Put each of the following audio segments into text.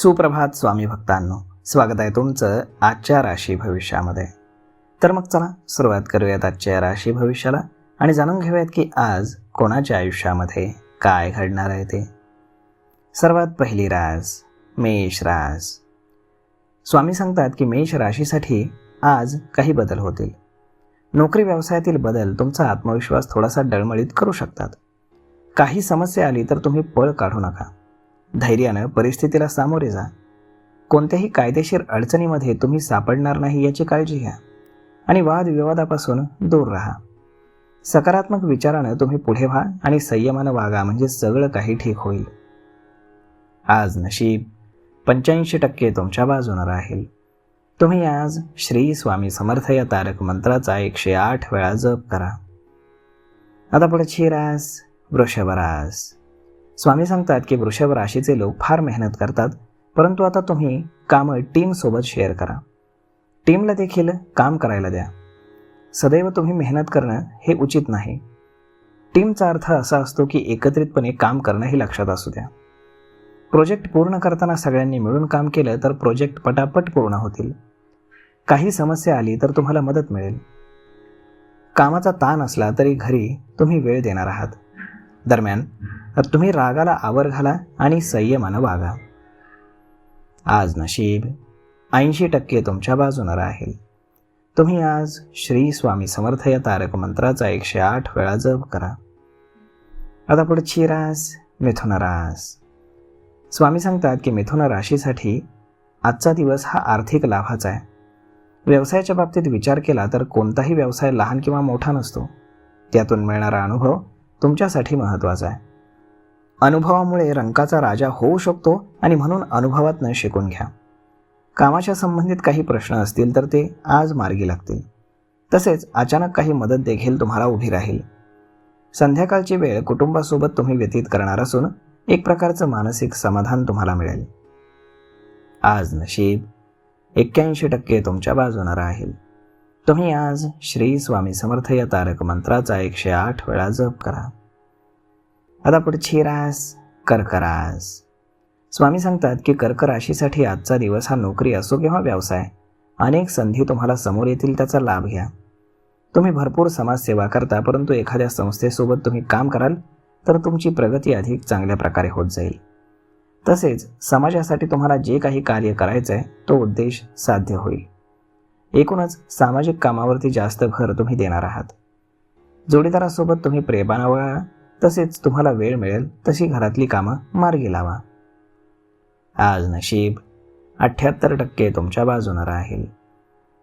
सुप्रभात स्वामी भक्तांनो, स्वागत आहे तुमचं आजच्या राशी भविष्यामध्ये. तर मग चला सुरुवात करूयात आजच्या राशी भविष्याला आणि जाणून घेऊयात की आज कोणाच्या आयुष्यामध्ये काय घडणार आहे ते. सर्वात पहिली रास मेष रास. स्वामी सांगतात की मेष राशीसाठी आज काही बदल होतील. नोकरी व्यवसायातील बदल तुमचा आत्मविश्वास थोडासा डळमळीत करू शकतात. काही समस्या आली तर तुम्ही पळ काढू नका. धैर्यानं परिस्थितीला सामोरे जा. कोणत्याही कायदेशीर अडचणीमध्ये तुम्ही सापडणार नाही याची काळजी घ्या आणि वादविवादापासून दूर राहा. सकारात्मक विचारानं तुम्ही पुढे व्हा आणि संयमानं वागा, म्हणजे सगळं काही ठीक होईल. आज नशीब 85% तुमच्या बाजूनं राहील. तुम्ही आज श्री स्वामी समर्थ या तारक मंत्राचा 108 वेळा जप करा. आता पुढची रास वृषभ रास. स्वामी सांगतात की वृषभ राशीचे लोक फार मेहनत करतात, परंतु आता तुम्ही कामं टीमसोबत शेअर करा. टीमला देखील काम करायला द्या. सदैव तुम्ही मेहनत करणं हे उचित नाही. टीमचा अर्थ असा असतो की एकत्रितपणे काम करणं हे लक्षात असू द्या. प्रोजेक्ट पूर्ण करताना सगळ्यांनी मिळून काम केलं तर प्रोजेक्ट पटापट पूर्ण होतील. काही समस्या आली तर तुम्हाला मदत मिळेल. कामाचा ताण असला तरी घरी तुम्ही वेळ देणार आहात. दरम्यान तुम्ही रागाला आवर घाला आणि संयमानं वागा. आज नशीब 80% तुमच्या बाजूनं राहील. तुम्ही आज श्री स्वामी समर्थ या तारक मंत्राचा 108 वेळा जप करा. आता पुढची रास मिथुन रास. स्वामी सांगतात की मिथुन राशीसाठी आजचा दिवस हा आर्थिक लाभाचा आहे. व्यवसायाच्या बाबतीत विचार केला तर कोणताही व्यवसाय लहान किंवा मोठा नसतो. त्यातून मिळणारा अनुभव तुमच्यासाठी महत्त्वाचा आहे. अनुभवामुळे रंकाचा राजा होऊ शकतो आणि म्हणून अनुभवातनं शिकून घ्या. कामाच्या संबंधित काही प्रश्न असतील तर ते आज मार्गी लागतील. तसेच अचानक काही मदत देखील तुम्हाला उभी राहील. संध्याकाळची वेळ कुटुंबासोबत तुम्ही व्यतीत करणार असून एक प्रकारचं मानसिक समाधान तुम्हाला मिळेल. आज नशीब 81% तुमच्या बाजूनं राहील. तुम्ही आज श्री स्वामी समर्थ या तारक मंत्राचा 108 वेळा जप करा. आता पुढची रास कर्क रास. स्वामी सांगतात की कर्क राशीसाठी आजचा दिवस हा नोकरी असो किंवा व्यवसाय, अनेक संधी तुम्हाला समोर येतील, त्याचा लाभ घ्या. तुम्ही भरपूर समाजसेवा करता, परंतु एखाद्या संस्थेसोबत तुम्ही काम कराल तर तुमची प्रगती अधिक चांगल्या प्रकारे होत जाईल. तसेच समाजासाठी तुम्हाला जे काही कार्य करायचं आहे तो उद्देश साध्य होईल. एकूणच सामाजिक कामावरती जास्त भर तुम्ही देणार आहात. जोडीदारासोबत तुम्ही प्रेमानं वळा. तसेच तुम्हाला वेळ मिळेल तशी घरातली कामं मार्गी लावा. आज नशीब 78% तुमच्या बाजूनं राहील.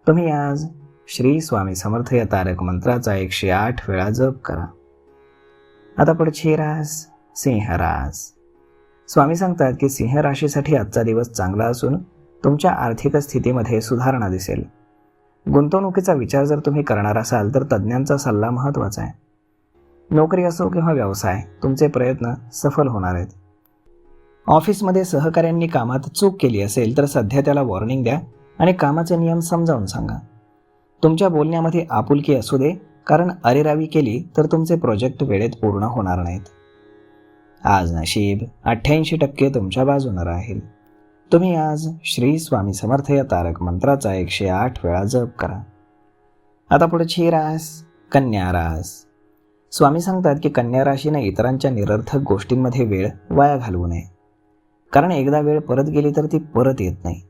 तुम्ही आज श्री स्वामी समर्थ या तारक मंत्राचा 108 वेळा जप करा. आता पुढची रास सिंह रास. स्वामी सांगतात की सिंह राशीसाठी आजचा दिवस चांगला असून तुमच्या आर्थिक स्थितीमध्ये सुधारणा दिसेल. गुंतवणुकीचा विचार जर तुम्ही करणार असाल तर तज्ज्ञांचा सल्ला महत्त्वाचा आहे. नोकरी असो किंवा व्यवसाय, तुमचे प्रयत्न सफल होणार आहेत. ऑफिसमध्ये सहकाऱ्यांनी कामात चूक केली असेल तर सध्या त्याला वॉर्निंग द्या आणि कामाचे नियम समजावून सांगा. तुमच्या बोलण्यामध्ये आपुलकी असू दे, कारण अरेरावी केली तर तुमचे प्रोजेक्ट वेळेत पूर्ण होणार नाहीत. आज नशीब 88% तुमच्या बाजूनं राहील. तुम्ही आज श्री स्वामी समर्थ या तारक मंत्राचा 108 वेळा जप करा. आता पुढची रास कन्या रास. स्वामी सांगतात की कन्या राशीने इतरांच्या निरर्थक गोष्टींमध्ये वेळ वाया घालवू नये, कारण एकदा वेळ परत गेली तर ती परत येत नाही.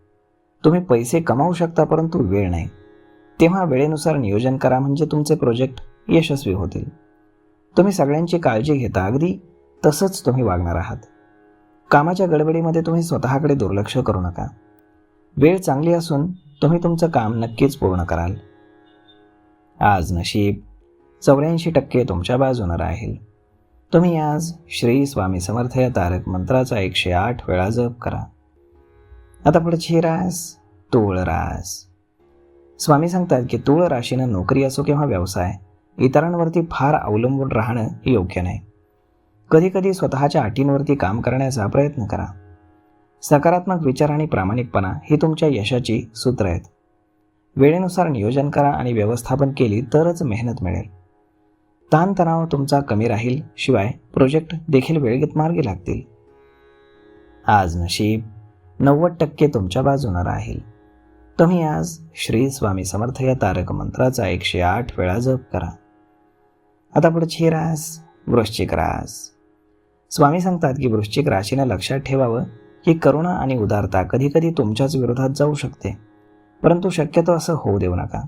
तुम्ही पैसे कमावू शकता परंतु वेळ नाही. तेव्हा वेळेनुसार नियोजन करा, म्हणजे तुमचे प्रोजेक्ट यशस्वी होतील. तुम्ही सगळ्यांची काळजी घेता, अगदी तसंच तुम्ही वागणार आहात. कामाच्या गडबडीमध्ये तुम्ही स्वतःकडे दुर्लक्ष करू नका. वेळ चांगली असून तुम्ही तुमचं काम नक्कीच पूर्ण कराल. आज नशीब 84% तुमच्या बाजूनं राहील. तुम्ही आज श्री स्वामी समर्थ या तारक मंत्राचा 108 वेळा जप करा. आता पुढची रास तूळ रास. स्वामी सांगतात की तूळ राशीनं नोकरी असो किंवा व्यवसाय, इतरांवरती फार अवलंबून राहणं योग्य नाही. कधीकधी स्वतःच्या अटींवरती काम करण्याचा प्रयत्न करा. सकारात्मक विचार आणि प्रामाणिकपणा ही तुमच्या यशाची सूत्र आहेत. वेळेनुसार नियोजन करा आणि व्यवस्थापन केली तरच मेहनत मिळेल. ताणतणाव तुमचा कमी राहील, शिवाय प्रोजेक्ट देखील वेळेत मार्गी लागतील. आज नशीब 90% तुमच्या बाजूने राहील. तुम्ही आज श्री स्वामी समर्थ या तारक मंत्राचा 108 वेळा जप करा. आता पुढची रास वृश्चिक रास. स्वामी सांगतात की वृश्चिक राशीने लक्षात ठेवावं की करुणा आणि उदारता कधीकधी तुमच्याच विरोधात जाऊ शकते, परंतु शक्यतो असं होऊ देऊ नका.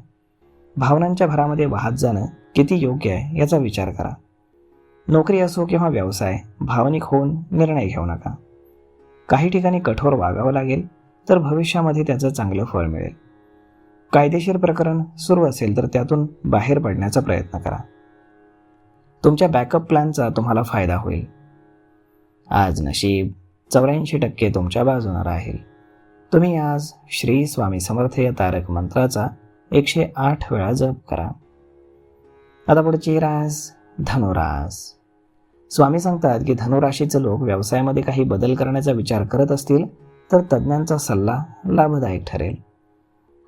भावनांच्या भरामध्ये वाहत जाणं किती योग्य आहे याचा विचार करा. नोकरी असो किंवा व्यवसाय, भावनिक होऊन निर्णय घेऊ नका. काही ठिकाणी कठोर वागावं लागेल, तर भविष्यामध्ये त्याचं चांगलं फळ मिळेल. कायदेशीर प्रकरण सुरू असेल तर त्यातून बाहेर पडण्याचा प्रयत्न करा. तुमच्या बॅकअप प्लॅनचा तुम्हाला फायदा होईल. आज नशीब 84% तुमच्या बाजूने राहील. तुम्ही आज श्री स्वामी समर्थ या तारक मंत्राचा 108 वेळा जप करा. आता पुढची रास धनुरास. स्वामी सांगतात की धनुराशीचे लोक व्यवसायामध्ये काही बदल करण्याचा विचार करत असतील तर तज्ज्ञांचा सल्ला लाभदायक ठरेल.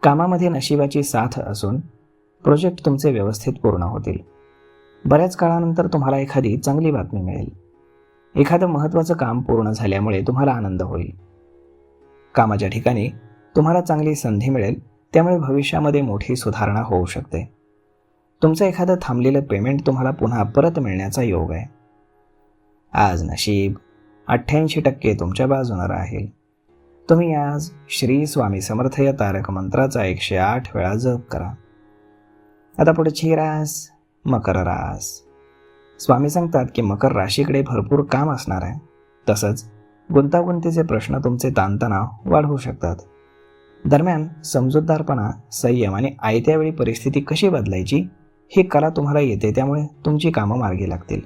कामामध्ये नशिबाची साथ असून प्रोजेक्ट तुमचे व्यवस्थित पूर्ण होतील. बऱ्याच काळानंतर तुम्हाला एखादी चांगली बातमी मिळेल. एखादं महत्त्वाचं काम पूर्ण झाल्यामुळे तुम्हाला आनंद होईल. कामाच्या ठिकाणी तुम्हाला चांगली संधी मिळेल, त्यामुळे भविष्यामध्ये मोठी सुधारणा होऊ शकते. तुमचं एखादं थांबलेलं पेमेंट तुम्हाला पुन्हा परत मिळण्याचा योग आहे. आज नशीब 88% तुमच्या बाजूने राहील. तुम्ही आज श्री स्वामी समर्थ या तारक मंत्राचा 108 वेळा जप करा. आता पुढची रास मकर रास. स्वामी सांगतात की मकर राशीकडे भरपूर काम असणार आहे. तसंच गुंतागुंतीचे प्रश्न तुमचे ताणतणाव वाढवू शकतात. दरम्यान समजूतदारपणा, संयम आणि आयत्या वेळी परिस्थिती कशी बदलायची ही कला तुम्हाला येते, त्यामुळे तुमची कामं मार्गी लागतील.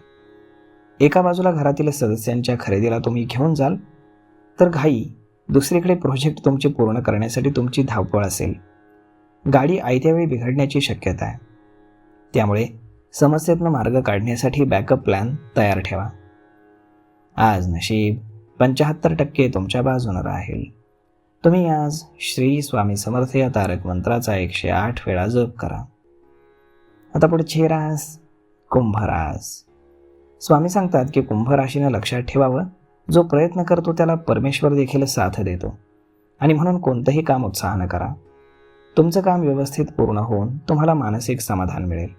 एका बाजूला घरातील सदस्यांच्या खरेदीला तुम्ही घेऊन जाल तर घाई, दुसरीकडे प्रोजेक्ट तुमचे पूर्ण करण्यासाठी तुमची धावपळ असेल. गाडी आयत्या वेळी बिघडण्याची शक्यता आहे, त्यामुळे समस्येतनं मार्ग काढण्यासाठी बॅकअप प्लॅन तयार ठेवा. आज नशीब 75% तुमच्या बाजूने राहील. तुम्ही आज श्री स्वामी समर्थ या तारक मंत्राचा 108 वेळा जप करा. आता पुढची रास कुंभ रास. स्वामी सांगतात की कुंभ राशीने लक्षात ठेवावं, जो प्रयत्न करतो त्याला परमेश्वर देखील साथ देतो, आणि म्हणून कोणतंही काम उत्साहानं करा. तुमचं काम व्यवस्थित पूर्ण होऊन तुम्हाला मानसिक समाधान मिळेल.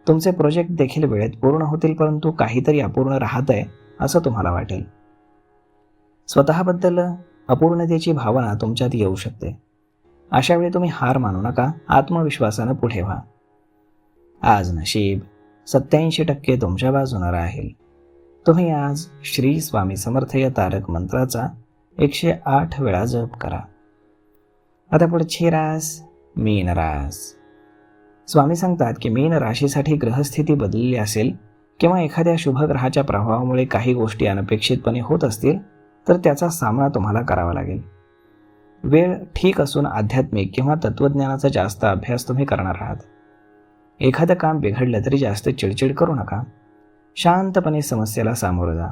तुमचे प्रोजेक्ट देखील वेळेत पूर्ण होतील, परंतु काहीतरी अपूर्ण राहतंय असं तुम्हाला वाटेल. स्वतःबद्दल अपूर्णतेची भावना तुमच्यात येऊ शकते. अशा वेळी तुम्ही हार मानू नका, आत्मविश्वासानं पुढे व्हा. आज नशीब 87% तुमच्या बाजूने राहील. तुम्ही आज श्री स्वामी समर्थ या तारक मंत्राचा 108 वेळा जप करा. आता पुढची रास मीन रास. स्वामी सांगतात की मीन राशीसाठी ग्रहस्थिती बदलली असेल किंवा एखाद्या शुभ ग्रहाच्या प्रभावामुळे काही गोष्टी अनपेक्षितपणे होत असतील तर त्याचा सामना तुम्हाला करावा लागेल. वेळ ठीक असून आध्यात्मिक किंवा तत्त्वज्ञानाचा जास्त अभ्यास तुम्ही करणार आहात. एखादं काम बिघडलं तरी जास्त चिडचिड करू नका. शांतपणे समस्येला सामोरं जा.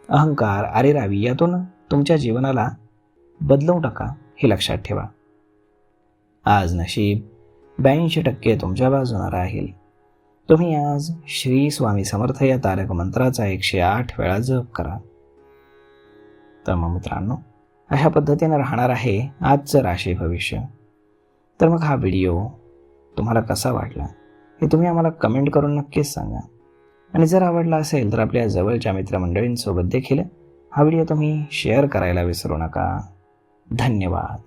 अहंकार, आरेरावी यातून तुमच्या जीवनाला बदलवू नका, हे लक्षात ठेवा. आज नशीब 82% तुमच्या बाजूने राहील. तुम्ही आज श्री स्वामी समर्थ या तारक मंत्राचा 108 वेळा जप करा. तर मग मित्रांनो, अशा पद्धतीने राहणार आहे आजचं राशी भविष्य. तर मग हा व्हिडिओ तुम्हाला कसा वाटला हे तुम्ही आम्हाला कमेंट करून नक्कीच सांगा. आणि जर आवडला असेल तर आपल्या जवळच्या मित्रमंडळींसोबत देखील हा व्हिडिओ तुम्ही शेअर करायला विसरू नका. धन्यवाद.